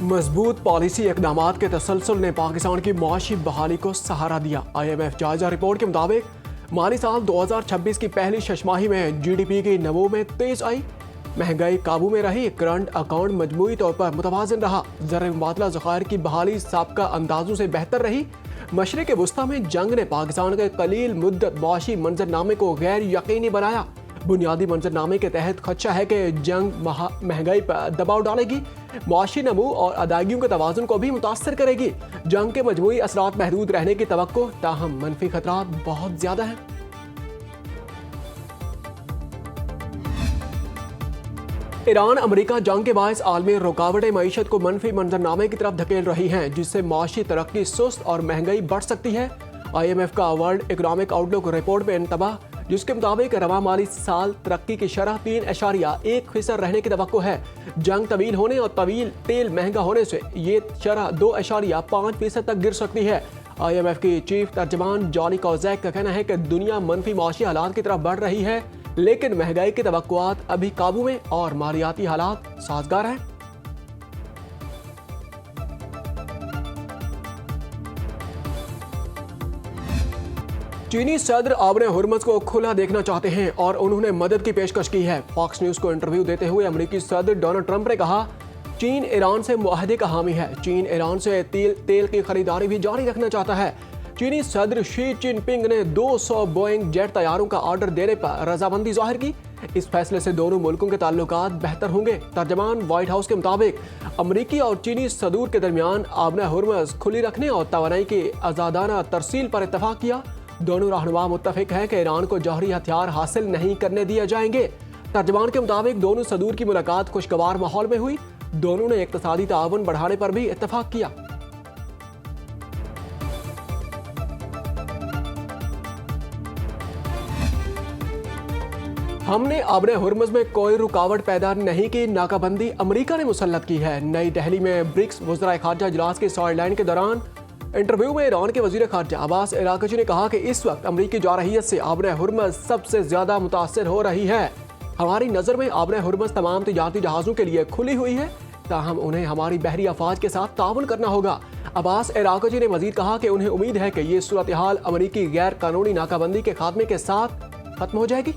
मजबूत पॉलिसी इक़दामात के तसलसल ने पाकिस्तान की मुआशी बहाली को सहारा दिया। IMF जायजा रिपोर्ट के मुताबिक माली साल 2026 की पहली छमाही में GDP की नमो में तेज आई, महंगाई काबू में रही, करंट अकाउंट मजमूई तौर पर मुतवाज़िन रहा, ज़र मुबादला ज़खायर की बहाली साबका अंदाजों से बेहतर रही। मशरिक़ वुस्ता में जंग ने पाकिस्तान के कलील मुद्दत मुआशी मंजरनामे को गैर यकीनी बनाया। बुनियादी मंजरनामे के तहत खदशा है कि जंग महंगाई पर दबाव डालेगी, मुआशी नमू और अदायगियों के तवाज़ुन को भी मुतासर करेगी। जंग के मजमूई असरात महदूद रहने की तवक्को, ताहम मनफी खतरात बहुत ज़्यादा हैं। ईरान अमेरिका जंग के बायस आलमी रुकावटें मईशत को मनफी मंजरनामे की तरफ धकेल रही हैं, जिससे मुआशी तरक्की सुस्त और महंगाई बढ़ सकती है। IMF का वर्ल्ड इकनॉमिक आउटलुक रिपोर्ट में इंतबाह, जिसके मुताबिक रवा माली साल तरक्की की शरह 3.1% रहने की तवक्को है। जंग तवील होने और तवील तेल महंगा होने से ये शरह 2.5% तक गिर सकती है। IMF की चीफ तर्जमान जॉनी कोज़ैक का कहना है कि दुनिया मनफी मुआशी हालात की तरफ बढ़ रही है, लेकिन महंगाई के तवक्कुआत अभी काबू में और मालियाती हालात साजगार हैं। चीनी सदर आबने हुर्मुज़ को खुला देखना चाहते हैं और उन्होंने मदद की पेशकश की है। फॉक्स न्यूज़ को इंटरव्यू देते हुए अमेरिकी सदर डोनाल्ड ट्रंप ने कहा, चीन ईरान से मुआहदे का हामी है। चीन ईरान से तेल की खरीदारी भी जारी रखना चाहता है। चीनी सदर शी जिनपिंग ने 200 बोइंग जेट तैयारों का ऑर्डर देने पर रजामंदी जाहिर की। इस फैसले से दोनों मुल्कों के ताल्लुकात बेहतर होंगे। तर्जमान व्हाइट हाउस के मुताबिक अमरीकी और चीनी सदूर के दरमियान आबना हुर्मुज़ खुली रखने और तवानाई की आज़ादाना तरसील पर इत्तफाक किया। दोनों रहनुमा मुत्तफिक हैं कि ईरान को जौहरी हथियार हासिल नहीं करने दिए जाएंगे। तर्जमान के मुताबिक दोनों सदूर की मुलाकात खुशगवार माहौल में हुई। दोनों ने इक़्तिसादी ताउन बढ़ाने पर भी इत्तफाक किया। हमने आबने हुर्मुज़ में कोई रुकावट पैदा नहीं की, नाकाबंदी अमेरिका ने मुसल्लत की है। नई दिल्ली में ब्रिक्स वज़राए ख़ारजा इजलास के साइडलाइन के दौरान इंटरव्यू में ईरान के वज़ीर ख़ारजा अब्बास इराक़ची ने कहा कि इस वक्त अमरीकी जारहियत से आबने हुर्मुज़ सबसे ज़्यादा मुतासर हो रही है। हमारी नज़र में आबने हुर्मुज़ तमाम तिजारती जहाज़ों के लिए खुली हुई है, ताहम उन्हें हमारी बहरी अफवाज के साथ ताउन करना होगा। अब्बास इराक़ची ने मज़ीद कहा कि उन्हें उम्मीद है कि ये सूरत हाल अमरीकी गैर कानूनी नाकाबंदी के खात्मे के साथ खत्म हो जाएगी।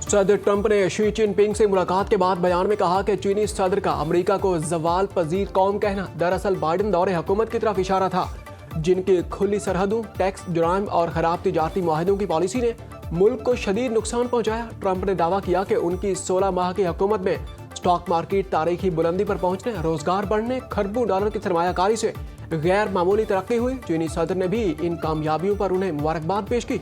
सदर ट्रंप ने शी जिनपिंग से मुलाकात के बाद बयान में कहा कि चीनी सदर का अमेरिका को ज़वाल पजीर कौम कहना दरअसल बाइडन दौरे हुकूमत की तरफ इशारा था, जिनकी खुली सरहदों, टैक्स जुराइम और खराब तिजारती मुआहदों की पॉलिसी ने मुल्क को शदीद नुकसान पहुंचाया। ट्रंप ने दावा किया कि उनकी 16 माह की हुकूमत में स्टॉक मार्केट तारीखी बुलंदी पर पहुंचने, रोजगार बढ़ने, खरबों डॉलर की सरमायाकारी से गैर मामूली तरक्की हुई। चीनी सदर ने भी इन कामयाबियों पर उन्हें मुबारकबाद पेश की।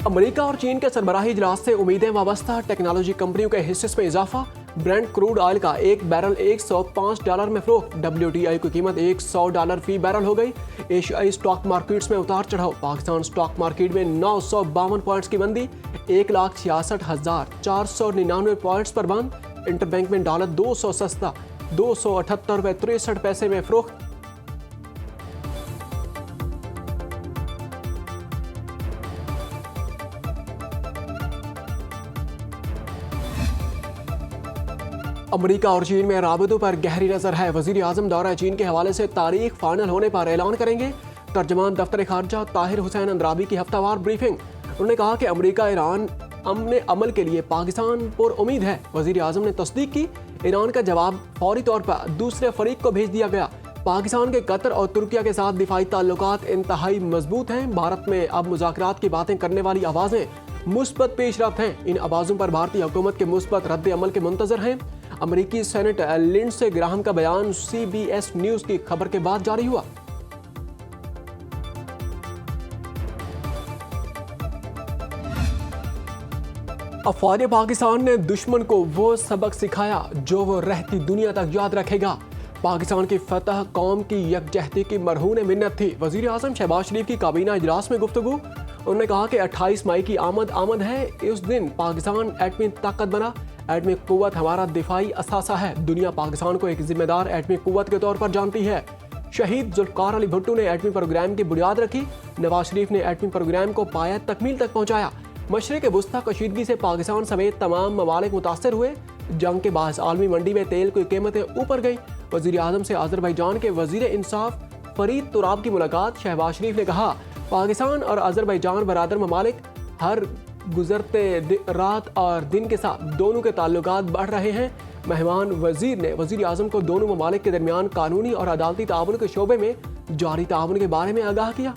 अमेरिका और चीन के सरबराही इजलास से उम्मीदें वाबस्ता, टेक्नोलॉजी कंपनियों के हिस्से में इजाफा। ब्रेंट क्रूड ऑयल का एक बैरल $105 में फरोख्त। WTI की कीमत $100 फी बैरल हो गई। एशियाई स्टॉक मार्केट्स में उतार चढ़ाव। पाकिस्तान स्टॉक मार्केट में 952 पॉइंट्स की मंदी, 1,66,499 पॉइंट्स पर बंद। इंटरबैंक में डॉलर 200 सस्ता, $278.63 में फरोख्त। अमेरिका और चीन में राबतों पर गहरी नजर है। वजीर आजम दौरा चीन के हवाले से तारीख फाइनल होने पर ऐलान करेंगे। तर्जमान दफ्तर खारजा ताहिर हुसैन अंद्राबी की हफ्तावार ब्रीफिंग। उन्होंने कहा कि अमेरिका ईरान अमन अमल के लिए पाकिस्तान पर उम्मीद है। वजीर आजम ने तस्दीक की, ईरान का जवाब फौरी तौर पर दूसरे फरीक को भेज दिया गया। पाकिस्तान के कतर और तुर्किया के साथ दिफाई ताल्लुकात इंतहाई मजबूत हैं। भारत में अब मुज़ाकरात की बातें करने वाली आवाज़ें मुस्बत पेशरफ्त हैं। इन आवाज़ों पर भारतीय हुकूमत के मुस्बत रद्द अमल के मुंतजर हैं। अमेरिकी सेनेट लिंडसे ग्राहम का बयान CBS न्यूज़ की खबर के बाद जारी हुआ। अफवाज पाकिस्तान ने दुश्मन को वो सबक सिखाया जो वो रहती दुनिया तक याद रखेगा। पाकिस्तान की फतह कौम की यकजहती की मरहून मिन्नत थी। वज़ीर आज़म शहबाज शरीफ की काबीना इजलास में गुफ्तगू। उन्होंने कहा कि 28 मई की आमद है। इस दिन पाकिस्तान एटमी ताकत बना। एटमी कुव्वत हमारा दिफाई असासा है। दुनिया पाकिस्तान को एक जिम्मेदार एटमी कुव्वत के तौर पर जानती है। शहीद जुल्फकार अली भुट्टो ने एटमी प्रोग्राम की बुनियाद रखी। नवाज शरीफ ने एटमी प्रोग्राम को पाया तकमील तक पहुंचाया। मशरिक वुस्ता कशीदगी से पाकिस्तान समेत तमाम ममालिक मुतासर हुए। जंग के बाद आलमी मंडी में तेल की कीमतें ऊपर गई। वजीर आजम से अजरबैजान के वजीर इंसाफ फरीद तुराब की मुलाकात। शहबाज शरीफ ने कहा पाकिस्तान और अजरबैजान बरादर ममालिक, हर गुजरते रात और दिन के साथ दोनों के ताल्लुकात बढ़ रहे हैं। मेहमान वजीर ने वजीर आजम को दोनों ममालिक के दरमियान कानूनी और अदालती ताउन के शोबे में जारी ताउन के बारे में आगाह किया।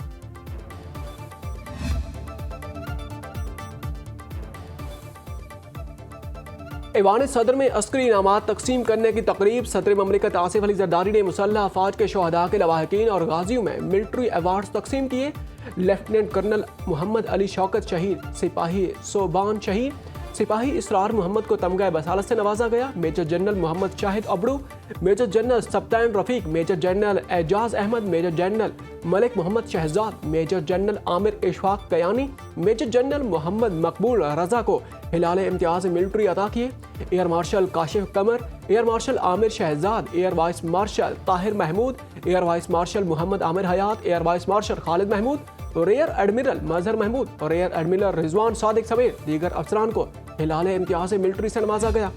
ऐवान सदर में अस्करी इनामात तकसीम करने की तकरीब। सदर ममलिकत आसिफ अली जरदारी ने मुसल्लह अफवाज के शोहदा के लवाहिकीन और गाजियों में मिलिट्री अवार्ड तकसीम किए। लेफ्टिनेंट कर्नल मोहम्मद अली शौकत शहीद, सिपाही सोबान शहीद, सिपाही इसरार मोहम्मद को तमगा बसालत से नवाजा गया। मेजर जनरल मोहम्मद शाहिद अबड़ू, मेजर जनरल सप्तान Rafiq, major general Ejaz Ahmed, major general Malik Mohammad Shahzad, major general Aamir Ishfaq Kayani, major general Mohammad Maqbool Raza को हिलाल इम्तियाज मिलिट्री अता किए। Air marshal Kashif Qamar, air marshal Aamir Shahzad, air vice marshal Tahir Mahmood, air vice marshal Mohammad Aamir Hayat, air vice marshal Khalid Mahmood, rear admiral Mazhar Mahmood और रेयर एडमिरल रिजवान सादिक समेत दीगर अफसरान को हिलाल इम्तियाज मिलिट्री से नवाजा गया।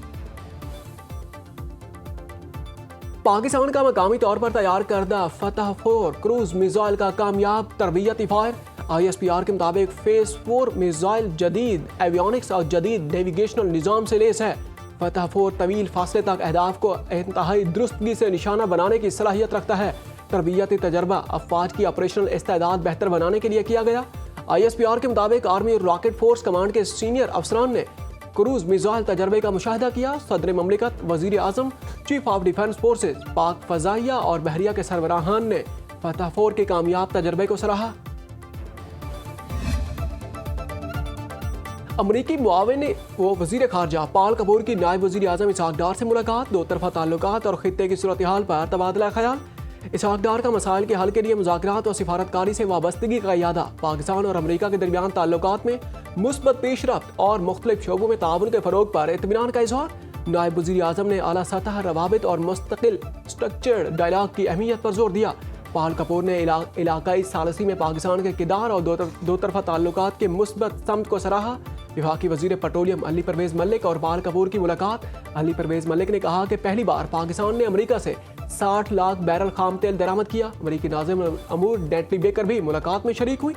पाकिस्तान का मकामी तौर पर तैयार करदा फतह 4 क्रूज मिसाइल का कामयाब तरबियती फायर। ISPR के मुताबिक फेज 4 मिसाइल जदीद एवियोनिक्स और जदीद नेविगेशनल निज़ाम से लेस है। फतह 4 तवील फासले तक अहदाफ को इंतहाई दुरुस्तगी से निशाना बनाने की सलाहियत रखता है। तरबियती तजर्बा अफवाज की ऑपरेशनल इस्तेदाद बेहतर बनाने के लिए किया गया। ISPR के मुताबिक आर्मी राकेट फोर्स कमांड के सीनियर अफसरान ने क्रूज मिसाइल तजर्बे का मुशाहिदा किया। सदर ममलिकत, वजीर आजम, चीफ ऑफ डिफेंस फोर्सेज, पाक फजाइया और बहरिया के सरबराहान ने फतह 4 के कामयाब तजर्बे को सराहा। अमरीकी मुआविन व वजीर खारजा पाल कपूर की नायब वजीर आजम इसहाक डार से मुलाकात। दो तरफा ताल्लुकात और खित्ते की सूरत हाल पर तबादला ख्याल। इसहाक डार का मसाइल के हल के लिए मुज़ाकरात और सिफारतकारी से वाबस्तगी का इरादा। पाकिस्तान और अमरीका के दरमियान ताल्लुकात में मुस्बत पेशरफ्त और मुख्तलिफ शोबों में ताउन के फरोग पर इत्मीनान का इजहार। नायब वजीर आजम ने आला सतह रवाबित और मुस्तकिल स्ट्रक्चर्ड डायलॉग की अहमियत पर जोर दिया। पाल कपूर ने इलाकाई सालसी में पाकिस्तान के किरदार और दो तरफा ताल्लुकात के मुस्बत समत को सराहा। विभाग की वजीर पेट्रोलियम अली परवेज मलिक और पाल कपूर की मुलाकात। अली परवेज मलिक ने कहा कि पहली बार पाकिस्तान ने अमेरिका से 60 लाख बैरल खाम तेल दरामद किया। अमेरिकी नाज़िम अमूर डेटली बेकर भी मुलाकात में शरीक हुई।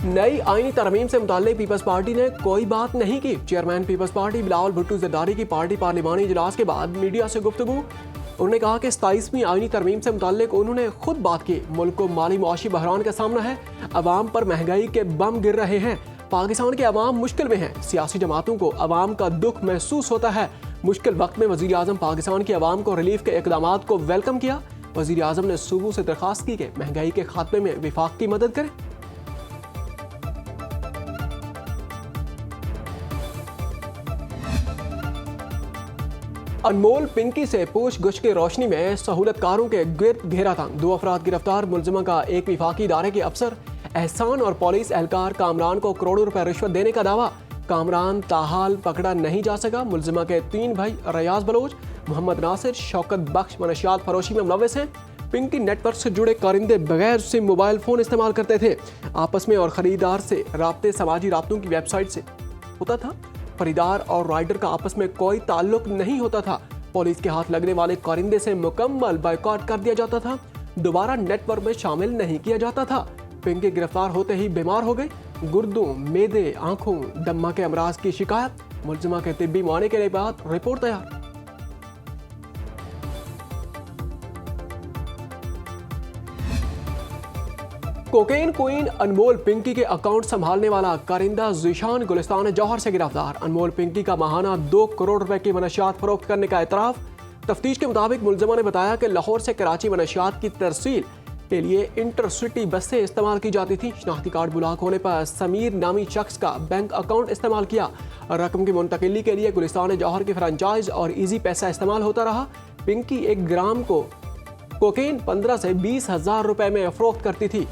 नई आईनी तरमीम से मुताल्लिक पीपल्स पार्टी ने कोई बात नहीं की। चेयरमैन पीपल्स पार्टी बिलावल भुट्टो जरदारी की पार्टी पार्लिमानी इजलास के बाद मीडिया से गुफ्तगू। उन्होंने कहा कि 27वीं आईनी तरमीम से मुताल्लिक उन्होंने खुद बात की। मुल्क को माली मुआशी बहरान का सामना है। अवाम पर महंगाई के बम गिर रहे हैं। पाकिस्तान के अवाम मुश्किल में हैं। सियासी जमातों को अवाम का दुख महसूस होता है। मुश्किल वक्त में वजीर आजम पाकिस्तान के अवाम को रिलीफ के इक़दामात को वेलकम किया। वजीर आजम ने सूबों से दरख्वास्त की कि महंगाई के खात्मे में विफाक की मदद करें। अनमोल पिंकी से पूछगछ की रोशनी में सहूलतकारों के गिरद घेरा तंग। 2 अफराद गिरफ्तार। मुलजिमा का एक विफाकी इदारे के अफसर एहसान और पुलिस एहलकार कामरान को करोड़ों रुपए रिश्वत देने का दावा। कामरान ताहाल पकड़ा नहीं जा सका। मुलजिमा के 3 भाई रियाज बलोच, मोहम्मद नासिर, शौकत बख्श मनशियात फरोशी में मुलव्वस हैं। पिंकी नेटवर्क से जुड़े कारिंदे बगैर सिम मोबाइल फ़ोन इस्तेमाल करते थे। आपस में और ख़रीदार से राब्ते समाजी राब्तों की वेबसाइट से होता था। खरीदार और राइडर का आपस में कोई ताल्लुक नहीं होता था। पुलिस के हाथ लगने वाले कारिंदे से मुकम्मल बायकॉट कर दिया जाता था। दोबारा नेटवर्क में शामिल नहीं किया जाता था। पिंकी गिरफ्तार होते ही बीमार हो गए। गुर्दों, मेदे, आंखों, दम्मा के अमराज की शिकायत। मुलजिमा के तिब्बी मुआयने के बाद रिपोर्ट तैयार। कोकेन क्वीन अनमोल पिंकी के अकाउंट संभालने वाला कारिंदा ज़ीशान गुलिस्तान जौहर से गिरफ्तार। अनमोल पिंकी का माहाना 2 करोड़ रुपए की मनशियात फरोख्त करने का एतराफ़। तफ्तीश के मुताबिक मुलजिमा ने बताया कि लाहौर से कराची मनशियात की तरसील के लिए इंटरसिटी बसें इस्तेमाल की जाती थी। शनाख्ती कार्ड ब्लॉक होने पर समीर नामी शख्स का बैंक अकाउंट इस्तेमाल किया। रकम की मुंतकिली के लिए गुलिस्तान जौहर की फ्रेंचाइज और ईजी पैसा इस्तेमाल होता रहा। पिंकी 1 ग्राम को कोकेन 15 से 20 हज़ार रुपए में फरोख्त करती थी।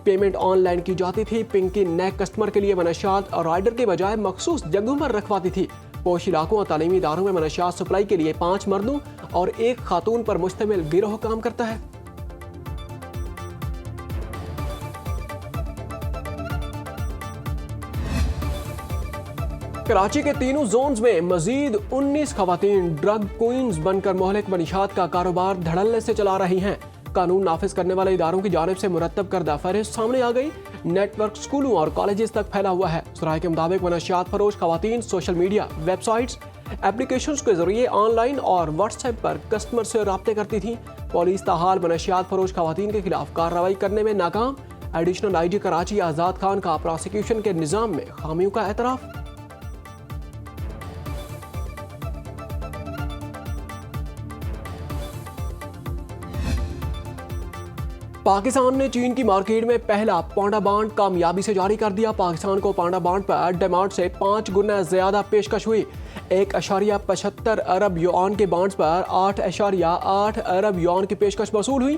पेमेंट ऑनलाइन की जाती थी। पिंकी नए कस्टमर के लिए मनशियात और राइडर के बजाय मखसूस जगहों पर रखवाती थी। पोश इलाकों और तालीमी इदारों में मनशियात सप्लाई के लिए 5 मर्दों और 1 खातून पर मुश्तमिल गिरोह काम करता है। कराची के तीनों जोन्स में मजीद 19 खवातीन ड्रग क्वींस बनकर मोहलिक मनीशात का कारोबार धड़ल्ले से चला रही हैं। कानून नाफिज करने वाले इदारों की जानिब से मुरतब करदा फहरिस्त सामने आ गई। नेटवर्क स्कूलों और कॉलेजेस तक फैला हुआ है। सराय के मुताबिक मनशियात फरोश खवातीन सोशल मीडिया, वेबसाइट्स, एप्लीकेशंस के जरिए ऑनलाइन और व्हाट्सएप पर कस्टमर से रब्ते करती थी। पुलिस ताहाल मनशियात फरोश खवातीन के खिलाफ कार्रवाई करने में नाकाम। एडिशनल IG कराची आजाद खान का प्रोसिक्यूशन के निज़ाम में खामियों का एतराफ़। पाकिस्तान ने चीन की मार्केट में पहला पांडा बांड कामयाबी से जारी कर दिया। पाकिस्तान को पांडा बांड पर डिमांड से 5 गुना ज्यादा पेशकश हुई। 1.75 अरब युआन के बांड्स पर 8.8 अरब युआन की पेशकश वसूल हुई।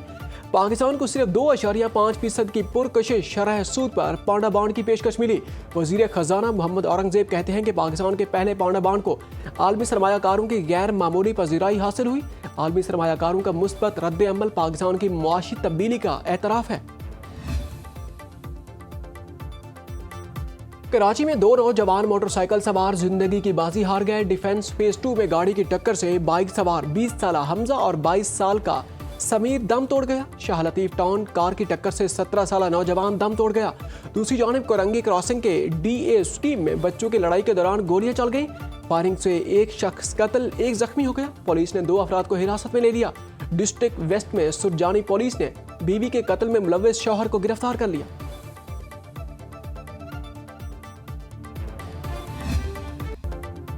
पाकिस्तान को सिर्फ 2.5% की पुरकशिश शरह सूद पर पांडा बांड की पेशकश मिली। वजीर खजाना मोहम्मद औरंगजेब कहते हैं कि पाकिस्तान के पहले पांडा बांड को आलमी सरमायाकारों की गैर मामूली पजीराई हासिल हुई। आलमी सरमायाकारों का मुस्बत रद्द अमल पाकिस्तान की मुआशी तब्दीली का एतराफ़ है। कराची में 2 नौजवान मोटरसाइकिल सवार जिंदगी की बाजी हार गए। डिफेंस फेज 2 में गाड़ी की टक्कर से बाइक सवार 20 साल हमजा और 22 साल का समीर दम तोड़ गया। शाह लतीफ टाउन कार की टक्कर से 17 साल नौजवान दम तोड़ गया। दूसरी जानिब कोरंगी क्रॉसिंग के DA स्कीम में बच्चों की लड़ाई के दौरान गोलियां चल गई। फायरिंग से 1 शख्स कत्ल, 1 जख्मी हो गया। पुलिस ने 2 अफराद को हिरासत में ले लिया। डिस्ट्रिक्ट वेस्ट में सुरजानी पुलिस ने बीवी के कत्ल में मुलव्विस शौहर को गिरफ्तार कर लिया।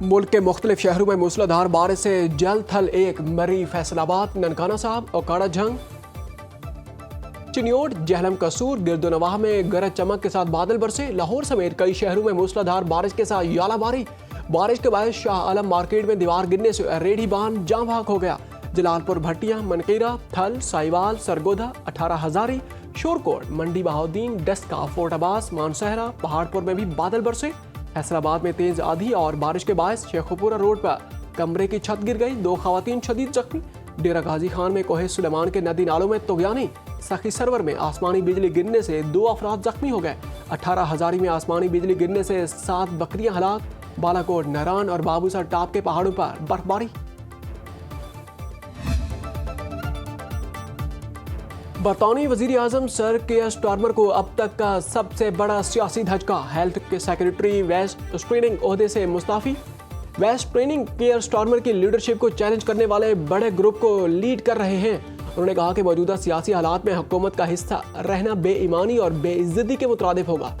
मुल्क के मुख्तलिफ शहरों में मूसलाधार बारिश से जल थल 1 मरी फैसलाबाद, ननकाना साहब, ओकाड़ा जंग, चिन्योट, जहलम कसूर, गिरदोनवाह में गरज चमक के साथ बादल बरसे। लाहौर समेत कई शहरों में मूसलाधार बारिश के साथ यालाबारी। बारिश के बाद शाह आलम मार्केट में दीवार गिरने से रेडी बांध जाम भाग हो गया। जलालपुर, भटिया, मनकीरा, थल, साहिवाल, सरगोधा, 18 हजारी, शोरकोट, मंडी बहाउद्दीन, डस्का, फोर्ट अब्बास, मानसहरा, पहाड़पुर में भी बादल बरसे। फैसलाबाद में तेज आंधी और बारिश के बायस शेखुपुरा रोड पर कमरे की छत गिर गई। 2 खवातीन शदीद जख्मी। डेरा गाजी खान में कोहे सुलेमान के नदी नालों में तुगयानी। सखी सरवर में आसमानी बिजली गिरने से 2 अफराद जख्मी हो गए। 18 हजारी में आसमानी बिजली गिरने से 7 बकरियां हलाक। बालाकोट, नहरान और बाबूसर टाप के पहाड़ों पर बर्फबारी। बरतानी वजीर आजम सर केयर स्टारमर को अब तक का सबसे बड़ा सियासी धचका। हेल्थ के सेक्रेटरी वेस्ट स्ट्रेनिंग ओहदे से मुस्ताफी। वेस्ट ट्रेनिंग केयर स्टारमर की लीडरशिप को चैलेंज करने वाले बड़े ग्रुप को लीड कर रहे हैं। उन्होंने कहा कि मौजूदा सियासी हालात में हुकूमत का हिस्सा रहना बेईमानी और बेइज्जती के मुतरादिफ होगा।